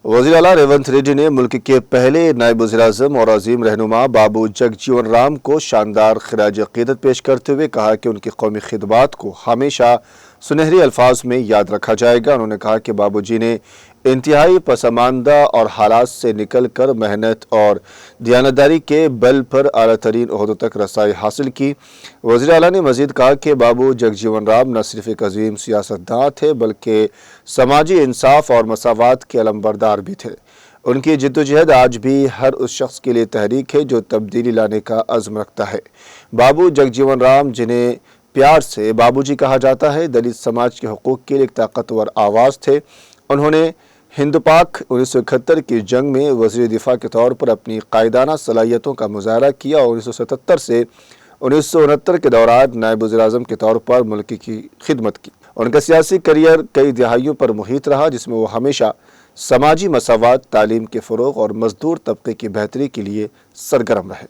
वज़ीर आला रेवंत रेड्डी ने मुल्क के पहले नायब वज़ीर-ए-आज़म और अजीम रहनुमा बाबू जगजीवन राम को शानदार खिराज अक़ीदत पेश करते हुए कहा कि उनकी कौमी खिदमात को हमेशा सुनहरी अल्फाज में याद रखा जाएगा। उन्होंने कहा कि बाबू जी ने इंतहाई पसमानदा और हालात से निकल कर मेहनत और दियानतदारी के बल पर आला तरीन ओहदों तक रसाई हासिल की। वज़ीर आला ने मज़ीद कहा कि बाबू जगजीवन राम न सिर्फ एक अजीम सियासतदान थे बल्कि समाजी इंसाफ और मसावात के अलमबरदार भी थे। उनकी जिद्दोजहद आज भी हर उस शख्स के लिए तहरीक है जो तब्दीली लाने का अज़्म रखता है। बाबू जगजीवन राम, जिन्हें प्यार से बाबूजी कहा जाता है, दलित समाज के हुकूक के लिए एक ताकतवर आवाज़ थे। उन्होंने हिंद पाक 1971 की जंग में वज़ीर दिफा के तौर पर अपनी कायदाना सलाहियतों का मुज़ाहरा किया और 1977 से 1969 के दौरान नायब वज़ीर-ए-आज़म के तौर पर मुल्क की खिदमत की। उनका सियासी करियर कई दिहाइयों पर मुहित रहा, जिसमें वो हमेशा समाजी मसावात, तालीम के फ़रोग़ और मज़दूर तबके की बेहतरी के लिए सरगर्म रहे।